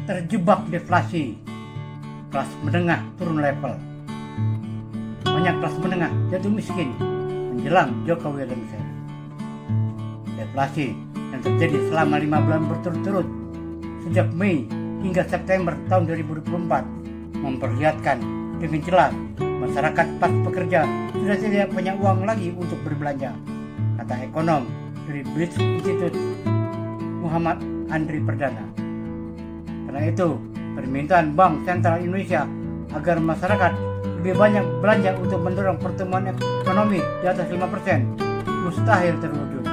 terjebak deflasi, kelas menengah turun level. Banyak kelas menengah jatuh miskin menjelang Jokowi lengser. Deflasi yang terjadi selama 5 bulan berturut-turut sejak Mei hingga September tahun 2024 memperlihatkan dengan jelas masyarakat kelas pekerja sudah tidak punya uang lagi untuk berbelanja, kata ekonom dari Blitz Institute Muhammad Andri Perdana. Karena itu, permintaan Bank Sentral Indonesia agar masyarakat lebih banyak belanja untuk mendorong pertumbuhan ekonomi di atas 5% mustahil terwujud.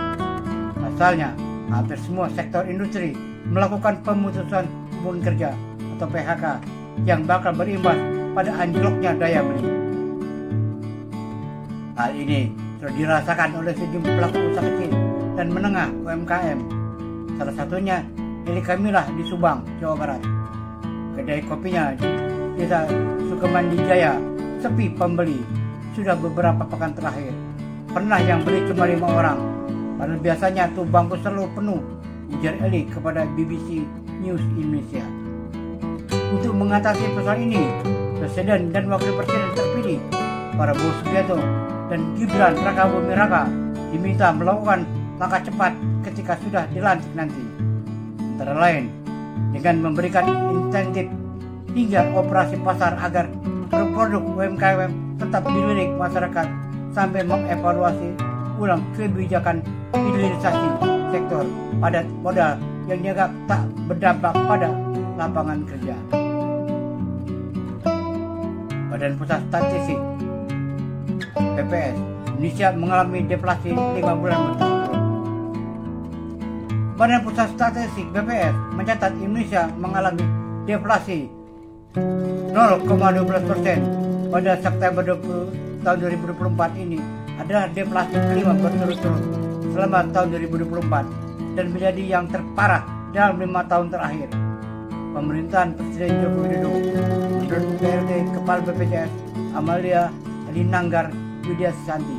Pasalnya, hampir semua sektor industri melakukan pemutusan hubungan kerja atau PHK yang bakal berimbas pada anjloknya daya beli. Hal ini sudah dirasakan oleh sejumlah pelaku usaha kecil dan menengah UMKM. Salah satunya Eli Kamilah di Subang, Jawa Barat. Kedai kopinya di Desa Sukamandi Jaya sepi pembeli sudah beberapa pekan terakhir. Pernah yang beli cuma 5 orang, padahal biasanya tuh bangku selalu penuh, ujar Eli kepada BBC News Indonesia. Untuk mengatasi persoalan ini, Presiden dan Wakil Presiden terpilih Prabowo Subianto dan Gibran Rakabuming Raka diminta melakukan langkah cepat ketika sudah dilantik nanti. Antara lain dengan memberikan insentif hingga operasi pasar agar produk UMKM tetap dilirik masyarakat sampai mengevaluasi ulang kebijakan hilirisasi sektor padat modal yang dianggap tak berdampak pada lapangan kerja. Badan Pusat Statistik BPS Indonesia mengalami deflasi 5 bulan berturut-turut. Badan Pusat Statistik BPS mencatat Indonesia mengalami deflasi 0,12% pada September tahun 2024 ini adalah deflasi kelima berturut-turut selama tahun 2024 dan menjadi yang terparah dalam 5 tahun terakhir. Pemerintahan Presiden Joko Widodo menurut PLT Kepala BPJS Amalia Linanggar Widya Susanti.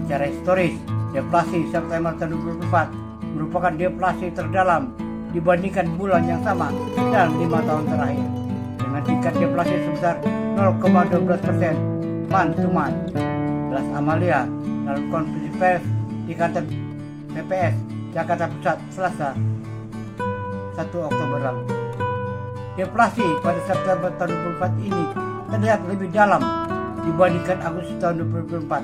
Secara historis, deflasi September tahun 2024 merupakan deflasi terdalam dibandingkan bulan yang sama dalam 5 tahun terakhir, dengan tingkat deflasi sebesar 0,12% month to month. Jelas Amalia dalam konferensi pers di kantor BPS Jakarta Pusat Selasa 1 Oktober lalu. Deflasi pada September tahun 2024 ini terlihat lebih dalam dibandingkan Agustus tahun 2024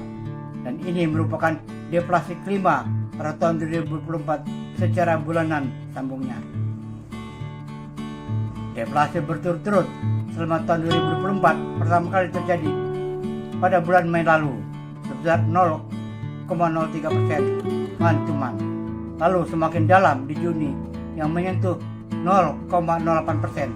dan ini merupakan deflasi kelima pada tahun 2024 secara bulanan, sambungnya. Deflasi berturut-turut selama tahun 2024 pertama kali terjadi pada bulan Mei lalu sebesar 0,03% month to month, lalu semakin dalam di Juni yang menyentuh 0,08%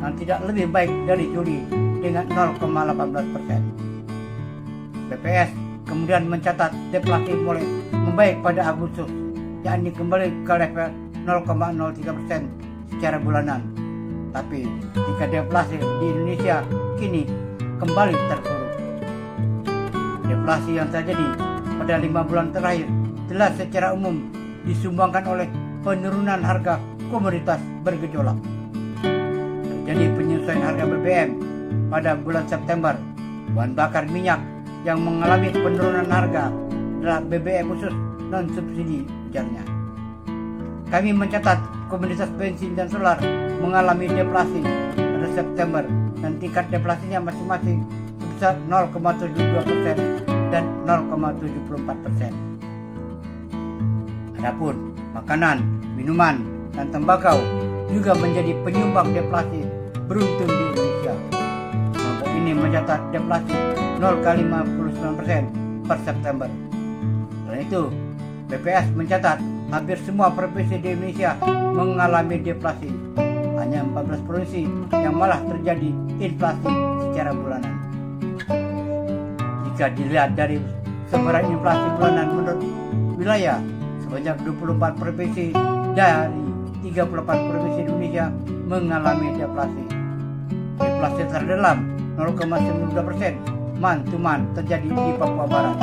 dan tidak lebih baik dari Juli dengan 0,18%. BPS kemudian mencatat deflasi mulai membaik pada Agustus, yakni kembali ke level 0,03% secara bulanan. Tapi tingkat deflasi di Indonesia kini kembali terpuruk. Deflasi yang terjadi pada 5 bulan terakhir jelas secara umum disumbangkan oleh penurunan harga komoditas bergejolak. Terjadi penyesuaian harga BBM pada bulan September. Bahan bakar minyak yang mengalami penurunan harga adalah BBM khusus non-subsidi, ujarnya. Kami mencatat komoditas bensin dan solar mengalami deflasi pada September dan tingkat deflasinya masing-masing sebesar 0,72% dan 0,74%. Adapun makanan, minuman, dan tembakau juga menjadi penyumbang deflasi beruntun di Indonesia. Kelompok ini mencatat deflasi 0,59% per September. Selain itu, BPS mencatat hampir semua provinsi di Indonesia mengalami deflasi. Hanya 14 provinsi yang malah terjadi inflasi secara bulanan. Jika dilihat dari sebaran inflasi bulanan menurut wilayah, sebanyak 24 provinsi dari 38 provinsi Indonesia mengalami deflasi. Deflasi terdalam 0,92% month to month terjadi di Papua Barat.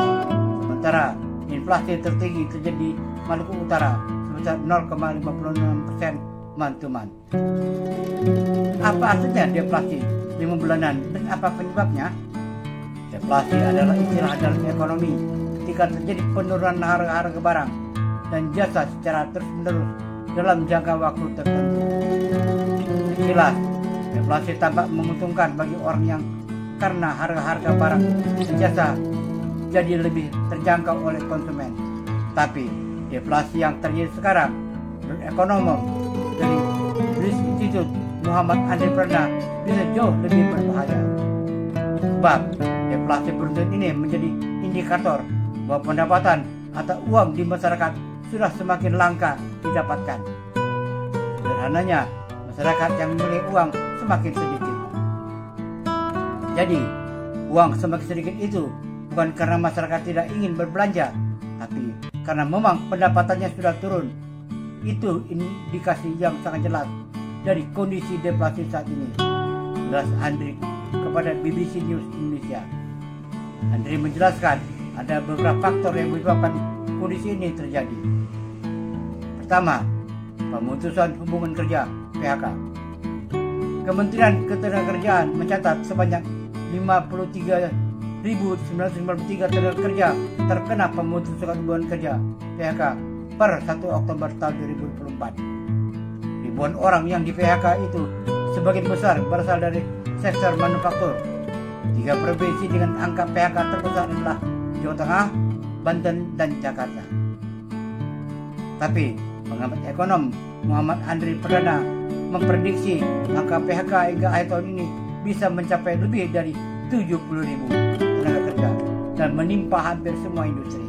Sementara inflasi tertinggi terjadi di Maluku Utara sebesar 0,56% month to month. Apa artinya deflasi 5 bulanan dan apa penyebabnya? Deflasi adalah istilah dalam ekonomi ketika terjadi penurunan harga barang dan jasa secara terus-menerus dalam jangka waktu tertentu. Sekilas, deflasi tampak menguntungkan bagi orang yang karena harga barang dan jasa jadi lebih terjangkau oleh konsumen. Tapi deflasi yang terjadi sekarang menurut ekonom dari British Institute Muhammad Andri Pradana bisa jauh lebih berbahaya. Sebab deflasi beruntun ini menjadi indikator bahwa pendapatan atau uang di masyarakat sudah semakin langka didapatkan. Sederhananya, masyarakat yang memiliki uang semakin sedikit. Jadi, uang semakin sedikit itu bukan karena masyarakat tidak ingin berbelanja, tapi karena memang pendapatannya sudah turun. Itu indikasi yang sangat jelas dari kondisi deflasi saat ini. Jelas Andri kepada BBC News Indonesia. Andri menjelaskan ada beberapa faktor yang menyebabkan kondisi ini terjadi. Pertama, pemutusan hubungan kerja (PHK). Kementerian Ketenagakerjaan mencatat sebanyak 53.993 tenaga kerja terkena pemutusan hubungan kerja (PHK) per 1 Oktober tahun 2024. Ribuan orang yang di PHK itu sebagian besar berasal dari sektor manufaktur. 3 provinsi dengan angka PHK terbesar adalah Jawa Tengah, Banten, dan Jakarta. Tapi pengamat ekonom Muhammad Andri Pradana memprediksi angka PHK hingga akhir tahun ini bisa mencapai lebih dari 70.000 tenaga kerja dan menimpa hampir semua industri.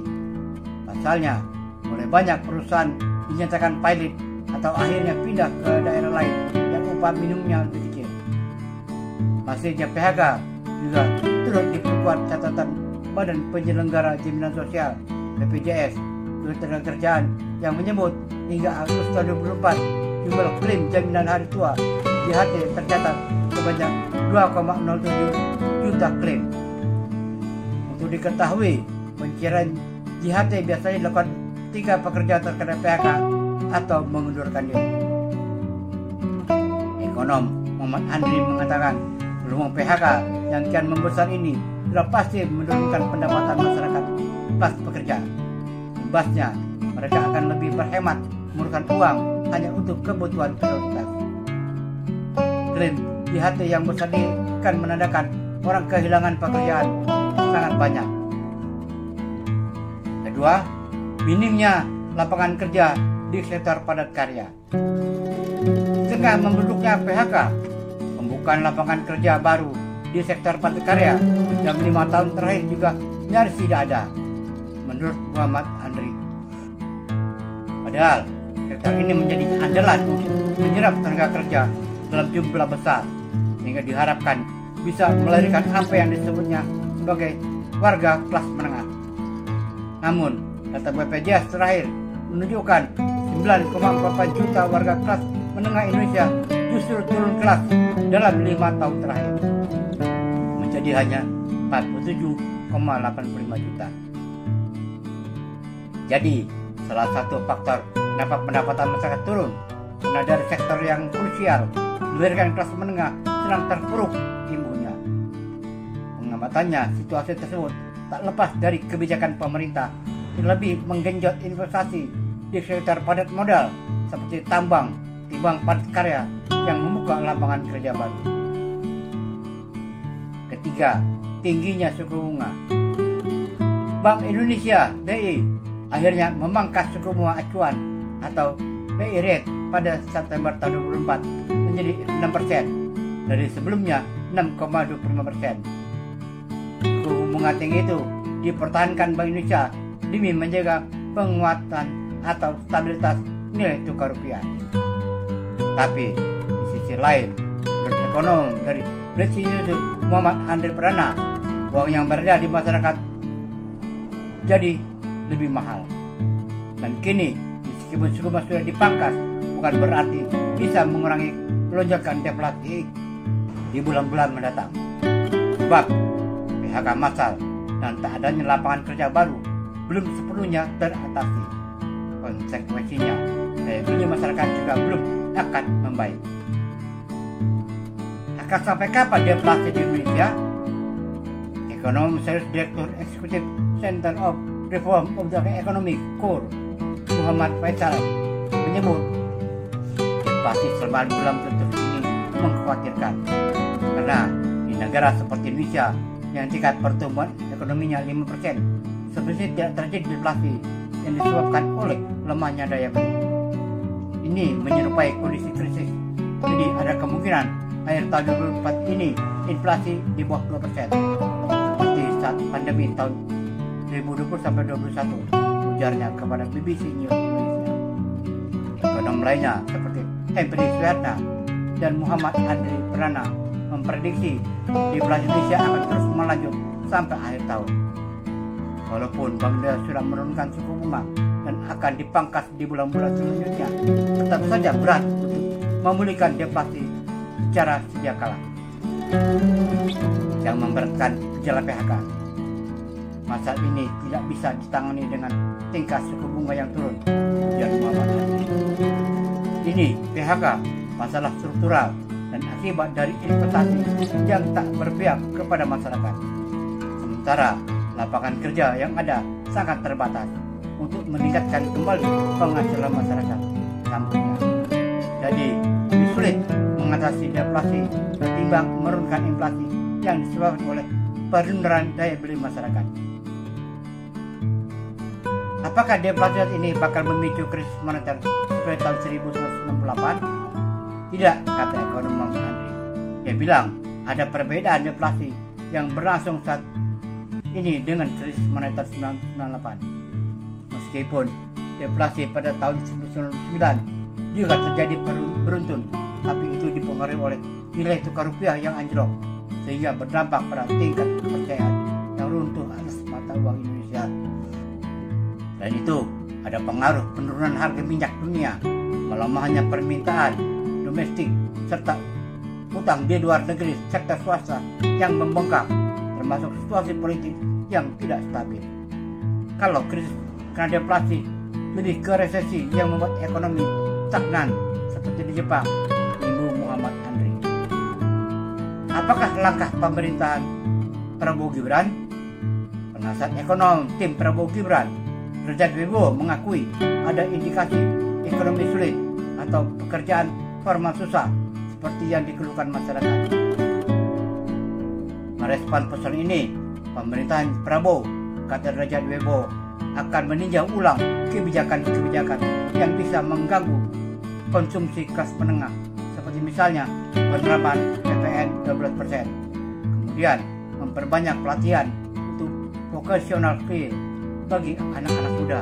Pasalnya, mulai banyak perusahaan dinyatakan pilot atau akhirnya pindah ke daerah lain yang upah minimumnya lebih kecil. Masihnya PHK juga turut diperkuat catatan Badan Penyelenggara Jaminan Sosial (BPJS) Ketenagakerjaan yang menyebut hingga Agustus 2024 jumlah klaim jaminan hari tua JHT tercatat sebanyak 2,07 juta klaim. Untuk diketahui, pencairan JHT biasanya dilakukan ketika pekerja terkena PHK atau mengundurkan diri. Ekonom Muhammad Andri mengatakan peluang PHK yang kian membesar ini sudah pasti menurunkan pendapatan masyarakat kelas pekerja. Imbasnya, mereka akan lebih berhemat menggunakan uang hanya untuk kebutuhan prioritas. Klaim JHT yang besar ini akan menandakan orang kehilangan pekerjaan sangat banyak. Kedua, minimnya lapangan kerja di sektor padat karya. Tengah membeludaknya PHK, pembukaan lapangan kerja baru di sektor padat karya dalam 5 tahun terakhir juga nyaris tidak ada, menurut Muhammad Andri. Padahal sektor ini menjadi andalan untuk menyerap tenaga kerja dalam jumlah besar, sehingga diharapkan bisa melahirkan apa yang disebutnya sebagai warga kelas menengah. Namun, data BPJS terakhir menunjukkan 9,4 juta warga kelas menengah Indonesia justru turun kelas dalam 5 tahun terakhir, menjadi hanya 47,85 juta. Jadi, salah satu faktor kenapa pendapatan masyarakat turun karena dari sektor yang krusial melahirkan kelas menengah sedang terpuruk timbulnya. Pengamatannya, situasi tersebut tak lepas dari kebijakan pemerintah yang lebih menggenjot investasi di sektor padat modal seperti tambang, timbang padat karya yang membuka lapangan kerja baru. Ketiga, tingginya suku bunga. Bank Indonesia (BI) akhirnya memangkas suku bunga acuan atau BI rate pada September tahun 2024 menjadi 6% dari sebelumnya 6,25%. Suku bunga tinggi itu dipertahankan Bank Indonesia demi menjaga penguatan atau stabilitas nilai tukar rupiah. Tapi di sisi lain, menurut ekonom dari British Institute Muhammad Andri Pradana, uang yang beredar di masyarakat jadi lebih mahal. Dan kini, meskipun suku bunga sudah dipangkas, bukan berarti bisa mengurangi lonjakan deflasi di bulan-bulan mendatang. Sebab PHK massal dan tak adanya lapangan kerja baru belum sepenuhnya teratasi. Konsekuensinya, daya beli masyarakat juga belum akan membaik. Akan sampai kapan deflasi di Indonesia? Ekonom Sales Direktur Eksekutif Center of Reform of the Economic Core Muhammad Faisal menyebut deflasi selama belum tentu ini mengkhawatirkan, karena di negara seperti Indonesia yang tingkat pertumbuhan ekonominya 5%, sebenarnya tidak terjadi deflasi yang disebabkan oleh lemahnya daya beli. Ini menyerupai kondisi krisis, jadi ada kemungkinan akhir tahun 2024 ini inflasi di bawah 2%, seperti saat pandemi tahun 2020-2021, ujarnya kepada BBC News Indonesia. Ekonom lainnya seperti Anthony Suherna dan Muhammad Andri Prana memprediksi deflasi Indonesia akan terus melanjut sampai akhir tahun. Walaupun Bank Indonesia sudah menurunkan suku bunga dan akan dipangkas di bulan-bulan selanjutnya, tetap saja berat untuk memulihkan deflasi secara sedia kala. Yang memberatkan gejala PHK. Masalah ini tidak bisa ditangani dengan tingkat suku bunga yang turun, ujar Muhammad Andri. Ini PHK masalah struktural dan akibat dari investasi yang tak berpihak kepada masyarakat. Sementara lapangan kerja yang ada sangat terbatas untuk meningkatkan kembali penghasilan masyarakat, sambungnya. Jadi, lebih sulit mengatasi deflasi ketimbang menurunkan inflasi yang disebabkan oleh penurunan daya beli masyarakat. Apakah deflasi ini bakal memicu krisis moneter seperti tahun 1998? Tidak, kata ekonom Muhammad Andri. Dia bilang ada perbedaan deflasi yang berlangsung saat ini dengan krisis moneter 1998. Meskipun deflasi pada tahun 1999 juga terjadi beruntun, tapi itu dipengaruhi oleh nilai tukar rupiah yang anjlok, sehingga berdampak pada tingkat kepercayaan yang runtuh atas mata uang Indonesia. Selain itu, ada pengaruh penurunan harga minyak dunia, melemahnya permintaan domestik, serta utang di luar negeri sektor swasta yang membengkak, termasuk situasi politik yang tidak stabil. Kalau krisis karena deflasi lebih ke resesi yang membuat ekonomi stagnan seperti di Jepang, Ibu Muhammad Andri. Apakah langkah pemerintahan Prabowo Gibran? Penasihat ekonom tim Prabowo Gibran, Derajat Wibowo, mengakui ada indikasi ekonomi sulit atau pekerjaan formal susah seperti yang dikeluhkan masyarakat. Merespon pesan ini, pemerintahan Prabowo, kata Derajat Wibowo, akan meninjau ulang kebijakan-kebijakan yang bisa mengganggu konsumsi kelas menengah, seperti misalnya penerapan PPN 12%, kemudian memperbanyak pelatihan untuk vocational skill bagi anak-anak muda,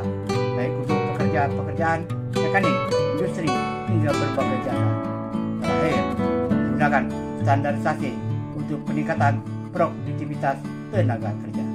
baik untuk pekerjaan-pekerjaan mekanik, industri, hingga berbagai jasa. Terakhir, menggunakan standarisasi untuk peningkatan produktivitas tenaga kerja.